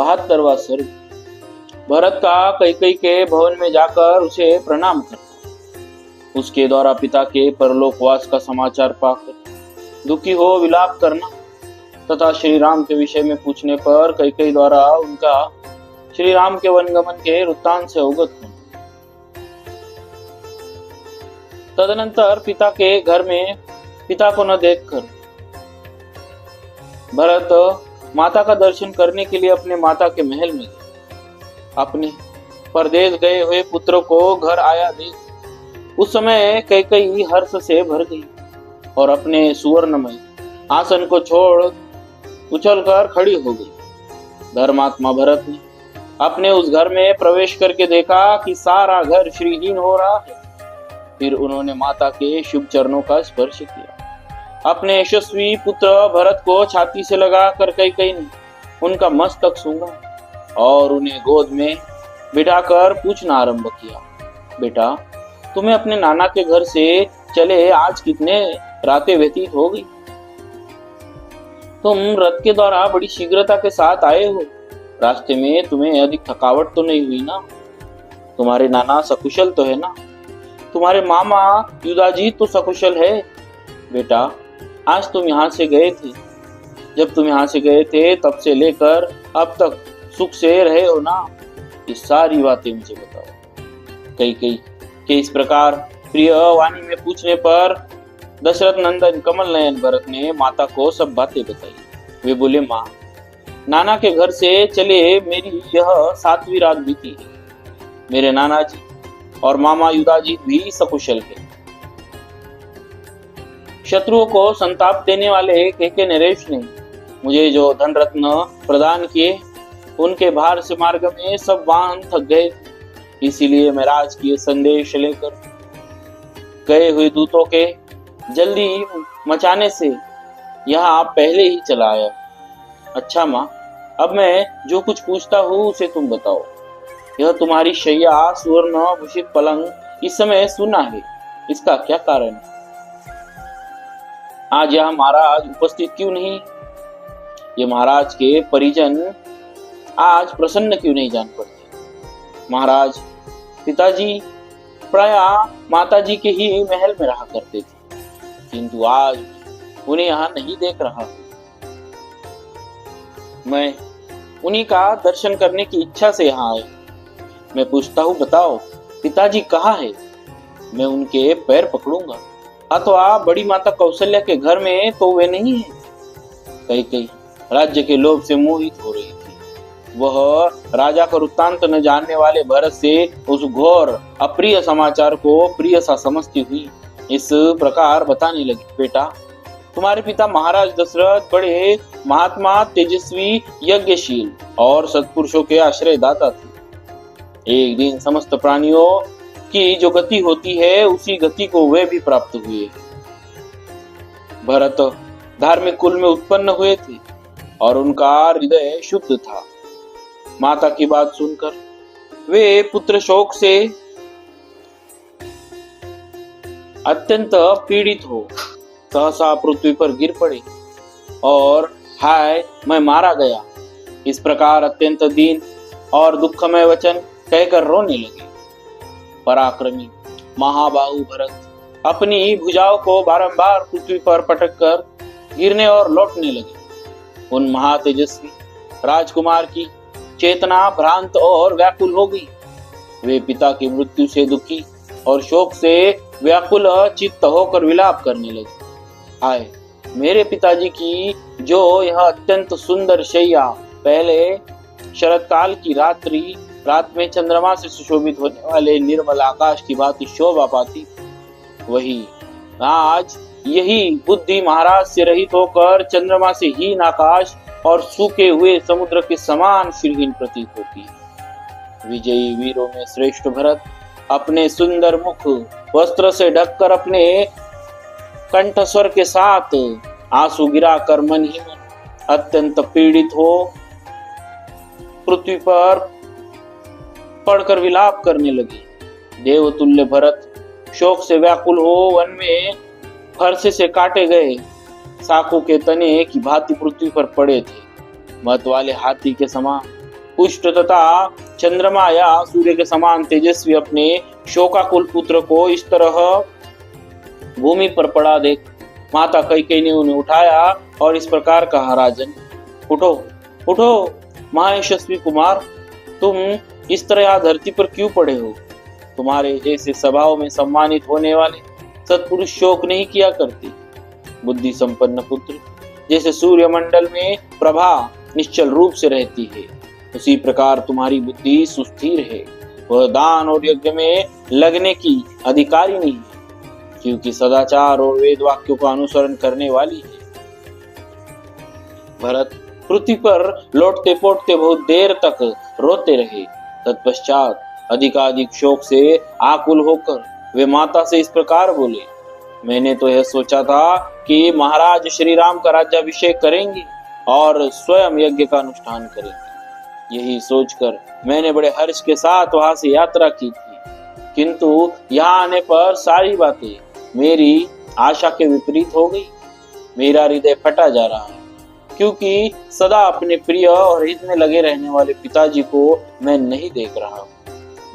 72वां सर्ग। भरत का कैकेयी के भवन में जाकर उसे प्रणाम करना, उसके द्वारा पिता के परलोकवास का समाचार पाकर दुखी हो विलाप करना तथा श्री राम के विषय में पूछने पर कैकेयी द्वारा उनका श्री राम के वनगमन के वृत्तांत से अवगत होना। तदनंतर पिता के घर में पिता को न देखकर भरत माता का दर्शन करने के लिए अपने माता के महल में गए। अपने परदेश गए हुए पुत्र को घर आया देख उस समय कैकेयी हर्ष से भर गई और अपने सुवर्णमय आसन को छोड़ उछलकर खड़ी हो गई। धर्मात्मा भरत ने अपने उस घर में प्रवेश करके देखा कि सारा घर श्रीहीन हो रहा है। फिर उन्होंने माता के शुभ चरणों का स्पर्श किया। अपने यशस्वी पुत्र भरत को छाती से लगा कर कैकेयी ने उनका मस्तक सूंघा और उन्हें गोद में बिठाकर पूछना आरंभ किया, बेटा तुम्हें अपने नाना के घर से चले आज कितने रातें व्यतीत हो गई? तुम रथ के द्वारा बड़ी शीघ्रता के साथ आए हो, रास्ते में तुम्हें अधिक थकावट तो नहीं हुई ना? तुम्हारे नाना सकुशल तो है ना? तुम्हारे मामा युधाजी तो सकुशल है? बेटा आज तुम यहाँ से गए थे, जब तुम यहाँ से गए थे तब से लेकर अब तक सुख से रहे हो ना? ये सारी बातें मुझे बताओ। कैकेयी के इस प्रकार प्रिय वाणी में पूछने पर दशरथ नंदन कमल नयन भरत ने माता को सब बातें बताई। वे बोले, माँ नाना के घर से चले मेरी यह 7वीं रात बीती है। मेरे नाना जी और मामा युधाजी भी सकुशल है। शत्रुओं को संताप देने वाले कैकेयी नरेश ने मुझे जो धन रत्न प्रदान किए उनके भार से मार्ग में सब वाहन थक गए, इसीलिए मैं राजकीय संदेश लेकर गए हुए दूतों के जल्दी मचाने से यहाँ पहले ही चला आया। अच्छा माँ, अब मैं जो कुछ पूछता हूँ उसे तुम बताओ। यह तुम्हारी शैया सुवर्ण भूषित पलंग इस समय सुना है, इसका क्या कारण है? आज यह महाराज उपस्थित क्यों नहीं? ये महाराज के परिजन आज प्रसन्न क्यों नहीं जान पड़ते? महाराज पिताजी प्राय माताजी के ही महल में रहा करते थे, किंतु आज उन्हें यहाँ नहीं देख रहा। मैं उन्हीं का दर्शन करने की इच्छा से यहाँ आया। मैं पूछता हूँ, बताओ पिताजी कहाँ है? मैं उनके पैर पकड़ूंगा। अथवा बड़ी माता कौशल्या के घर में तो वे नहीं है? कैकेयी राज्य के लोभ से मोहित हो रही थी। वह राजा का वृत्तांत न जानने वाले भरत से उस घोर अप्रिय समाचार को प्रिय सा समझती हुई इस प्रकार बताने लगी, बेटा तुम्हारे पिता महाराज दशरथ बड़े महात्मा, तेजस्वी, यज्ञशील और सत्पुरुषों के आश्रय दाता थे। एक दिन समस्त प्राणियों की जो गति होती है उसी गति को वे भी प्राप्त हुए। भरत धार्मिक कुल में उत्पन्न हुए थे और उनका हृदय शुद्ध था। माता की बात सुनकर वे पुत्र शोक से अत्यंत पीड़ित हो सहसा पृथ्वी पर गिर पड़े और हाय मैं मारा गया, इस प्रकार अत्यंत दीन और दुखमय वचन कहकर रोने लगे। पराक्रमी महाबाहु भरत अपनी भुजाओं को बारंबार पृथ्वी पर पटक कर गिरने और लौटने लगे। उन महातेजस्वी राजकुमार की चेतना भ्रांत और व्याकुल हो गई। वे पिता की मृत्यु से दुखी और शोक से व्याकुल चित्त होकर विलाप करने लगे। हाय मेरे पिताजी की जो यह अत्यंत सुंदर शैया पहले शरद काल की रात में चंद्रमा से सुशोभित होने वाले निर्मल आकाश की भांति शोभा पाती, वही आज यही बुद्धि महाराज से रहित होकर चंद्रमा से हीन आकाश और सूखे हुए समुद्र के समान श्रीहीन प्रतीत होती है। विजयी वीरों में श्रेष्ठ भरत अपने सुंदर मुख वस्त्र से ढककर अपने कंठस्वर के साथ आंसू गिराकर मन ही मन अत्यंत पीड़ित हो पृथ्वी पर पड़कर विलाप करने लगे। देवतुल्य भरत शोक से व्याकुल हो वन में फरसे से काटे गए शाखों के तने की भांति पृथ्वी पर पड़े थे। मत वाले हाथी के समान पुष्ट तथा चंद्रमा या सूर्य के समान तेजस्वी अपने शोकाकुल पुत्र को इस तरह भूमि पर पड़ा देख माता कैकेयी ने उन्हें उठाया और इस प्रकार कहा, राजन उठो उठो महायशस्वी कुमार, तुम इस तरह यहाँ धरती पर क्यों पड़े हो? तुम्हारे जैसे स्वभाव में सम्मानित होने वाले सत्पुरुष शोक नहीं किया करते। बुद्धि संपन्न पुत्र, जैसे सूर्य मंडल में प्रभा निश्चल रूप से रहती है, उसी प्रकार तुम्हारी बुद्धि सुस्थिर है। वह दान और यज्ञ में लगने की अधिकारी नहीं है, क्योंकि सदाचार और वेद वाक्यों का अनुसरण करने वाली है। भरत पृथ्वी पर लौटते पोटते बहुत देर तक रोते रहे। तत्पश्चात अधिकाधिक शोक से आकुल होकर वे माता से इस प्रकार बोले, मैंने तो यह सोचा था कि महाराज श्री राम का राज्याभिषेक करेंगे और स्वयं यज्ञ का अनुष्ठान करेंगे। यही सोचकर मैंने बड़े हर्ष के साथ वहां से यात्रा की थी, किंतु यहाँ आने पर सारी बातें मेरी आशा के विपरीत हो गई। मेरा हृदय फटा जा रहा है, क्योंकि सदा अपने प्रिय और हित में लगे रहने वाले पिताजी को मैं नहीं देख रहा हूँ।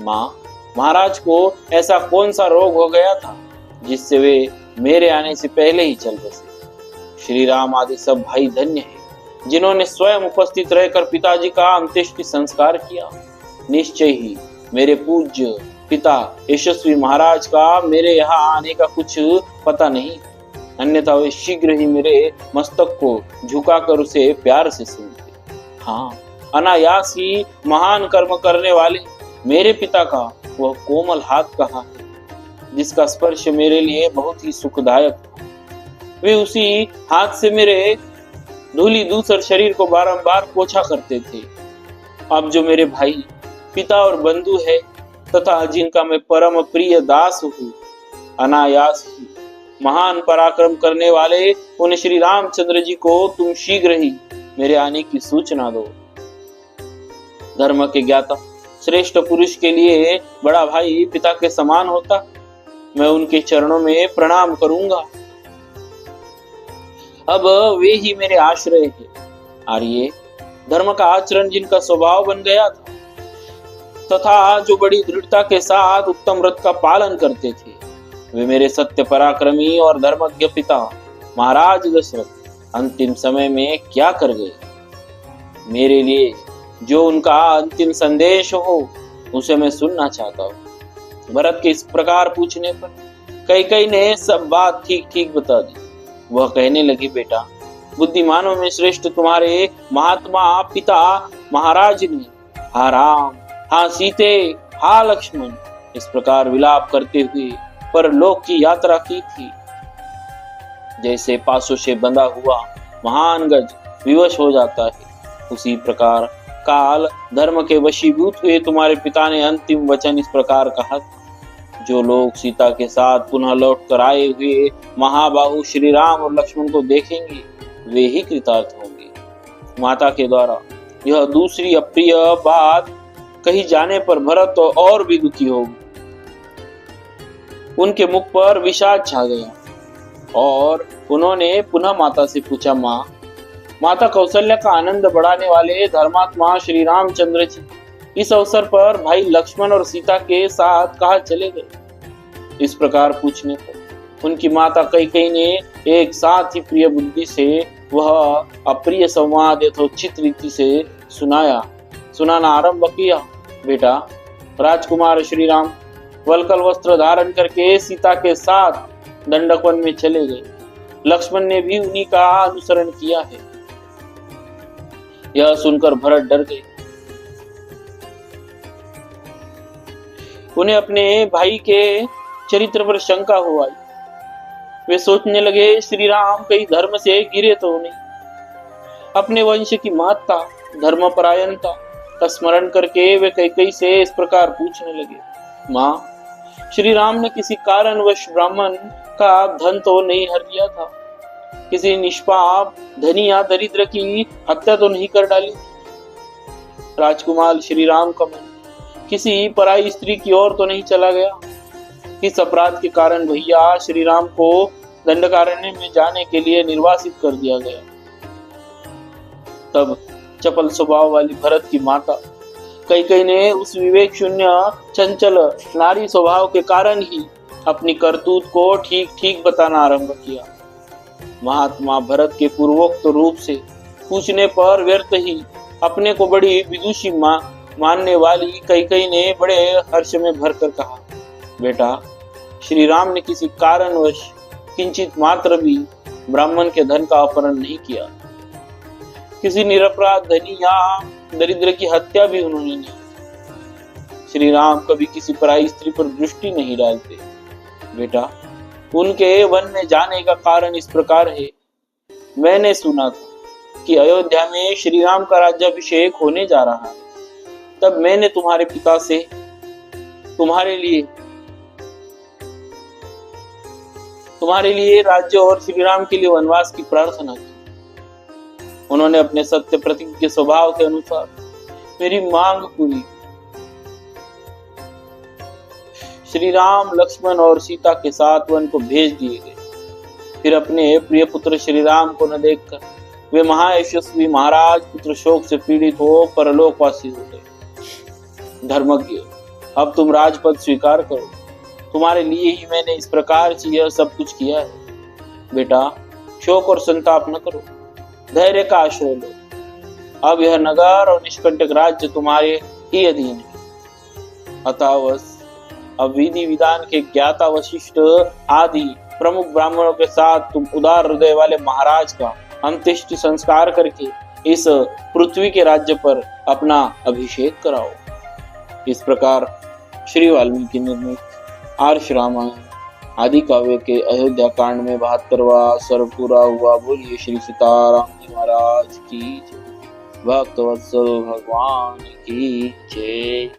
माँ, महाराज को ऐसा कौन सा रोग हो गया था जिससे वे मेरे आने से पहले ही चल बसे? श्री राम आदि सब भाई धन्य हैं, जिन्होंने स्वयं उपस्थित रहकर पिताजी का अंत्येष्टि संस्कार किया। निश्चय ही मेरे पूज्य पिता यशस्वी महाराज का मेरे यहाँ आने का कुछ पता नहीं, अन्यथा वे शीघ्र ही मेरे मस्तक को झुकाकर उसे प्यार से सुनते। हाँ, अनायास ही महान कर्म करने वाले मेरे पिता का वह कोमल हाथ कहाँ है, जिसका स्पर्श मेरे लिए बहुत ही सुखदायक था। वे उसी हाथ से मेरे धूली दूसर शरीर को बारंबार पोछा करते थे। अब जो मेरे भाई, पिता और बंधु है तथा जिनका मैं परम प्रिय दास हूँ, अनायास ही महान पराक्रम करने वाले उन श्री रामचंद्र जी को तुम शीघ्र ही मेरे आने की सूचना दो। धर्म के ज्ञाता श्रेष्ठ पुरुष के लिए बड़ा भाई पिता के समान होता। मैं उनके चरणों में प्रणाम करूंगा। अब वे ही मेरे आश्रय है। आर्य, धर्म का आचरण जिनका स्वभाव बन गया था तथा जो बड़ी दृढ़ता के साथ उत्तम व्रत का पालन करते थे, वे मेरे सत्य पराक्रमी और धर्मज्ञ पिता महाराज दशरथ अंतिम समय में क्या कर गए? मेरे लिए जो उनका अंतिम संदेश हो उसे मैं सुनना चाहता हूँ। भरत के इस प्रकार पूछने पर कैकेयी ने सब बात ठीक ठीक बता दी। वह कहने लगी, बेटा, बुद्धिमानों में श्रेष्ठ तुम्हारे महात्मा पिता महाराज ने हा राम, हा सीते, हा लक्ष्मण इस प्रकार विलाप करते हुए परलोक की यात्रा की थी। जैसे पासों से बंधा हुआ महान गज विवश हो जाता है, उसी प्रकार काल धर्म के वशीभूत हुए तुम्हारे पिता ने अंतिम वचन इस प्रकार कहा था, जो लोग सीता के साथ पुनः लौट कर आए हुए महाबाहु श्री राम और लक्ष्मण को देखेंगे, वे ही कृतार्थ होंगे। माता के द्वारा यह दूसरी अप्रिय बात कही जाने पर भरत और भी दुखी हो गए। उनके मुख पर विषाद छा गया और उन्होंने पुनः माता से पूछा, माँ, माता कौशल्या का आनंद बढ़ाने वाले धर्मात्मा श्री रामचंद्र जी इस अवसर पर भाई लक्ष्मण और सीता के साथ कहाँ चले गए? इस प्रकार पूछने पर उनकी माता कैकेयी ने एक साथ ही प्रिय बुद्धि से वह अप्रिय संवाद यथोचित रीति से सुनाना आरंभ किया। बेटा, राजकुमार श्री राम वल्कल वस्त्र धारण करके सीता के साथ दंडक वन में चले गए। लक्ष्मण ने भी उन्हीं का अनुसरण किया है। यह सुनकर भरत डर गए। उन्हें अपने भाई के चरित्र पर शंका हो आई। वे सोचने लगे, श्री राम कहीं धर्म से गिरे तो नहीं। अपने वंश की महत्ता, धर्मपरायणता का स्मरण करके वे कैकेयी से इस प्रकार पूछने लगे, माँ, श्री राम ने किसी कारणवश ब्राह्मण का धन तो नहीं हर लिया था? किसी निष्पाप धनी या दरिद्र की हत्या तो नहीं कर डाली? राजकुमार श्री राम का मन किसी पराई स्त्री की ओर तो नहीं चला गया? इस अपराध के कारण भैया श्री राम को दंडकारण्य में जाने के लिए निर्वासित कर दिया गया। तब चपल स्वभाव वाली भरत की माता कैकेयी ने उस विवेक शून्य चंचल नारी स्वभाव के कारण ही अपनी करतूत को ठीक ठीक बताना आरंभ किया। महात्मा भरत के पूर्वोक्त रूप से पूछने पर व्यर्थ ही अपने को बड़ी विदुषी मानने वाली कैकेयी ने बड़े हर्ष में भरकर कहा, बेटा, श्री राम ने किसी कारणवश किंचित मात्र भी ब्राह्मण के धन का अपहरण नहीं किया। किसी निरपराध धनी या दरिद्र की हत्या भी उन्होंने नहीं। श्री राम कभी किसी पराई स्त्री पर दृष्टि नहीं डालते। बेटा, उनके वन में जाने का कारण इस प्रकार है। मैंने सुना था कि अयोध्या में श्री राम का राज्याभिषेक होने जा रहा है। तब मैंने तुम्हारे पिता से तुम्हारे लिए राज्य और श्री राम के लिए वनवास की प्रार्थना की। उन्होंने अपने सत्य प्रतिज्ञ स्वभाव के अनुसार मेरी मांग पूरी। श्री राम, लक्ष्मण और सीता के साथ वन को भेज दिए गए। फिर अपने प्रिय पुत्र श्री राम को न देखकर वे महायशस्वी महाराज पुत्र शोक से पीड़ित हो परलोकवासी हो गए। धर्मज्ञ, अब तुम राजपद स्वीकार करो। तुम्हारे लिए ही मैंने इस प्रकार से यह सब कुछ किया है। बेटा, शोक और संताप न करो, धैर्य का आश्रय लो। अब यह नगर और निष्कंटक राज्य तुम्हारे ही अधीन है। अतः अब विधि विधान के ज्ञाता वशिष्ठ आदि प्रमुख ब्राह्मणों के साथ तुम उदार हृदय वाले महाराज का अंत्येष्टि संस्कार करके इस पृथ्वी के राज्य पर अपना अभिषेक कराओ। इस प्रकार श्री वाल्मीकि निर्मित आर्ष रामायण आदि काव्य के अयोध्या कांड में 72वां सर्ग पूरा हुआ। बोलिए श्री सीताराम जी महाराज की जय। भक्तवत्सल भगवान की जय।